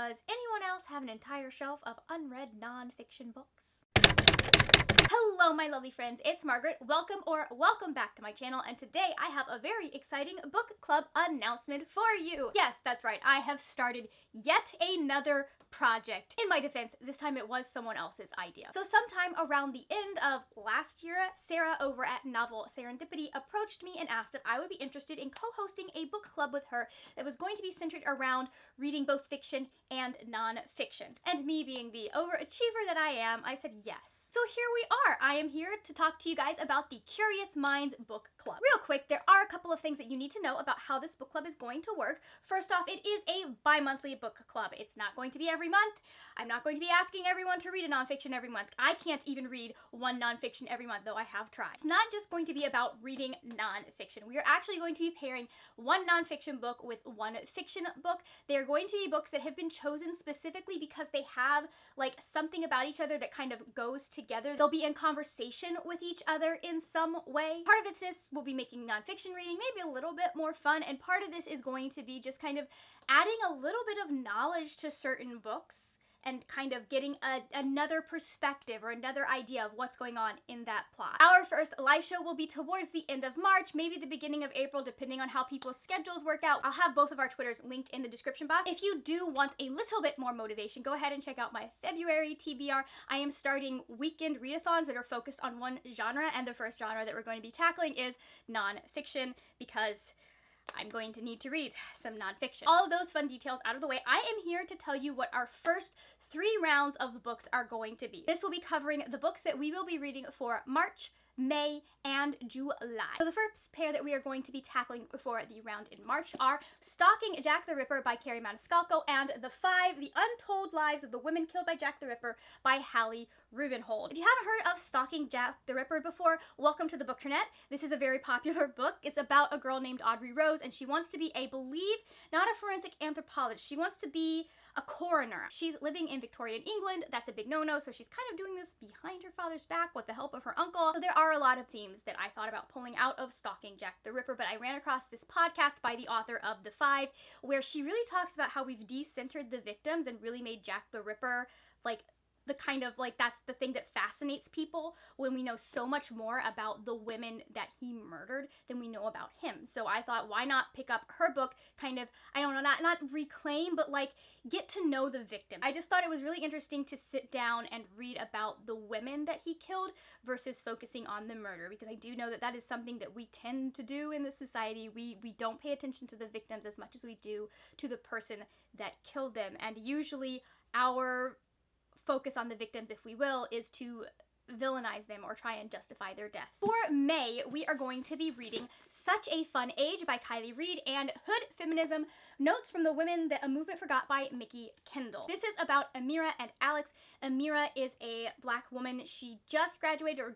Does anyone else have an entire shelf of unread nonfiction books? Hello my lovely friends, it's Margaret. Welcome back to my channel, and today I have a very exciting book club announcement for you. Yes, that's right, I have started yet another project. In my defense, this time it was someone else's idea. So sometime around the end of last year, Sarah over at Novel Serendipity approached me and asked if I would be interested in co-hosting a book club with her that was going to be centered around reading both fiction and non-fiction. And me being the overachiever that I am, I said yes. So here we are. I am here to talk to you guys about the Curious Minds Book Club. Real quick, there are a couple of things that you need to know about how this book club is going to work. First off, it is a bi-monthly book club. It's not going to be every month. I'm not going to be asking everyone to read a nonfiction every month. I can't even read one nonfiction every month, though I have tried. It's not just going to be about reading nonfiction. We are actually going to be pairing one nonfiction book with one fiction book. They are going to be books that have been chosen specifically because they have like something about each other that kind of goes together. They'll be in conversation with each other in some way. Part of this will be making nonfiction reading maybe a little bit more fun, and part of this is going to be just kind of adding a little bit of knowledge to certain books and kind of getting another perspective or another idea of what's going on in that plot. Our first live show will be towards the end of March, maybe the beginning of April, depending on how people's schedules work out. I'll have both of our Twitters linked in the description box. If you do want a little bit more motivation, go ahead and check out my February TBR. I am starting weekend readathons that are focused on one genre, and the first genre that we're going to be tackling is nonfiction, because I'm going to need to read some nonfiction. All of those fun details out of the way, I am here to tell you what our first 3 rounds of books are going to be. This will be covering the books that we will be reading for March, May, and July. So the first pair that we are going to be tackling for the round in March are Stalking Jack the Ripper by Carrie Maniscalco and The Untold Lives of the Women Killed by Jack the Ripper by Hallie Rubenhold. If you haven't heard of Stalking Jack the Ripper before, welcome to the Bookternet. This is a very popular book. It's about a girl named Audrey Rose, and she wants to be, I believe, not a forensic anthropologist. She wants to be a coroner. She's living in Victorian England. That's a big no-no, so she's kind of doing this behind her father's back with the help of her uncle. So there are a lot of themes that I thought about pulling out of Stalking Jack the Ripper, but I ran across this podcast by the author of The Five, where she really talks about how we've de-centered the victims and really made Jack the Ripper like the kind of like, that's the thing that fascinates people, when we know so much more about the women that he murdered than we know about him. So I thought, why not pick up her book, kind of, I don't know, not reclaim, but like get to know the victim. I just thought it was really interesting to sit down and read about the women that he killed versus focusing on the murder, because I do know that that is something that we tend to do in this society. We don't pay attention to the victims as much as we do to the person that killed them, and usually our focus on the victims, if we will, is to villainize them or try and justify their deaths. For May, we are going to be reading Such a Fun Age by Kylie Reed and Hood Feminism, Notes from the Women That a Movement Forgot by Mickey Kendall. This is about Amira and Alex. Amira is a black woman. She just graduated, or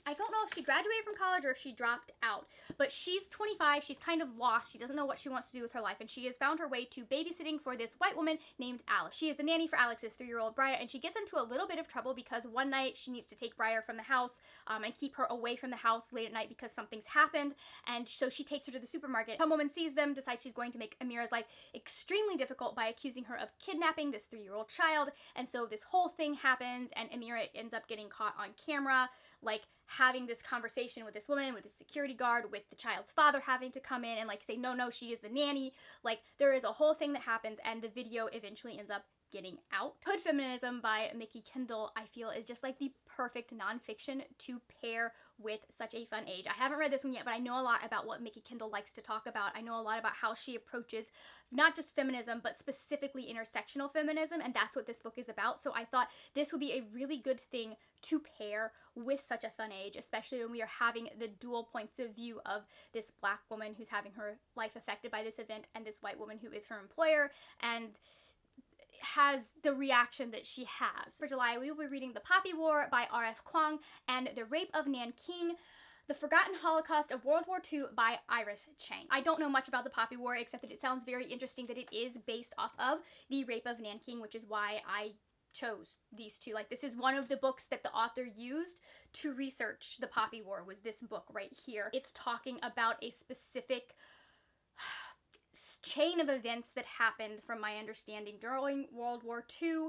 I don't know if she graduated from college or if she dropped out, but she's 25. She's kind of lost. She doesn't know what she wants to do with her life, and she has found her way to babysitting for this white woman named Alice. She is the nanny for Alex's 3-year-old Briar, and she gets into a little bit of trouble because one night she needs to take Briar from the house and keep her away from the house late at night because something's happened, and so she takes her to the supermarket. Some woman sees them, decides she's going to make Amira's life extremely difficult by accusing her of kidnapping this 3-year-old child, and so this whole thing happens, and Amira ends up getting caught on camera, like having this conversation with this woman, with the security guard, with the child's father having to come in and like say, no, she is the nanny. Like, there is a whole thing that happens, and the video eventually ends up getting out. Hood Feminism by Mickey Kendall, I feel, is just like the perfect nonfiction to pair with Such a Fun Age. I haven't read this one yet, but I know a lot about what Mickey Kendall likes to talk about. I know a lot about how she approaches not just feminism, but specifically intersectional feminism, and that's what this book is about. So I thought this would be a really good thing to pair with Such a Fun Age, especially when we are having the dual points of view of this black woman who's having her life affected by this event, and this white woman who is her employer, and has the reaction that she has. For July, we will be reading The Poppy War by R.F. Kuang and The Rape of Nanking, The Forgotten Holocaust of World War II by Iris Chang. I don't know much about the Poppy War, except that it sounds very interesting that it is based off of The Rape of Nanking, which is why I chose these two. Like, this is one of the books that the author used to research the Poppy War, was this book right here. It's talking about a specific chain of events that happened, from my understanding, during World War II.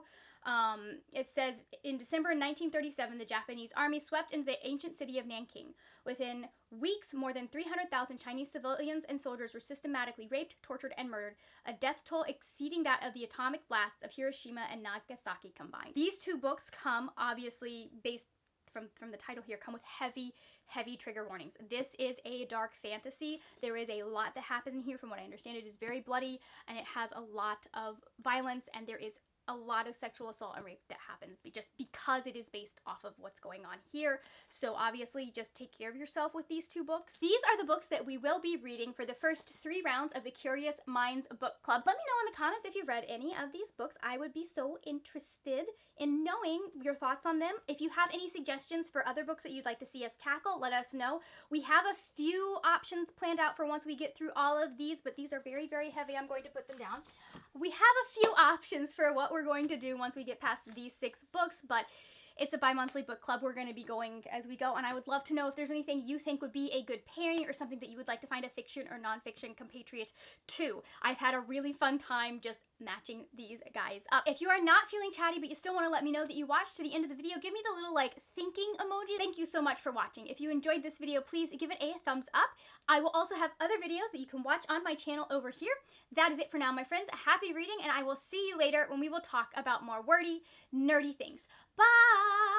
It says, in December 1937, the Japanese army swept into the ancient city of Nanking. Within weeks, more than 300,000 Chinese civilians and soldiers were systematically raped, tortured, and murdered, a death toll exceeding that of the atomic blasts of Hiroshima and Nagasaki combined. These two books come, obviously, based from the title here, come with heavy trigger warnings. This is a dark fantasy. There is a lot that happens in here. From what I understand, it is very bloody, and it has a lot of violence, and there is a lot of sexual assault and rape that happens just because it is based off of what's going on here. So obviously just take care of yourself with these two books. These are the books that we will be reading for the first 3 rounds of the Curious Minds Book Club. Let me know in the comments if you've read any of these books. I would be so interested in knowing your thoughts on them. If you have any suggestions for other books that you'd like to see us tackle, let us know. We have a few options planned out for once we get through all of these, but these are very heavy. I'm going to put them down. We have a few options for what we're going to do once we get past these 6 books, but it's a bi-monthly book club. We're going to be going as we go, and I would love to know if there's anything you think would be a good pairing or something that you would like to find a fiction or nonfiction compatriot to. I've had a really fun time just matching these guys up. If you are not feeling chatty but you still want to let me know that you watched to the end of the video, give me the little like thinking emoji. Thank you so much for watching. If you enjoyed this video, please give it a thumbs up. I will also have other videos that you can watch on my channel over here. That is it for now, my friends. Happy reading, and I will see you later when we will talk about more wordy, nerdy things. Bye!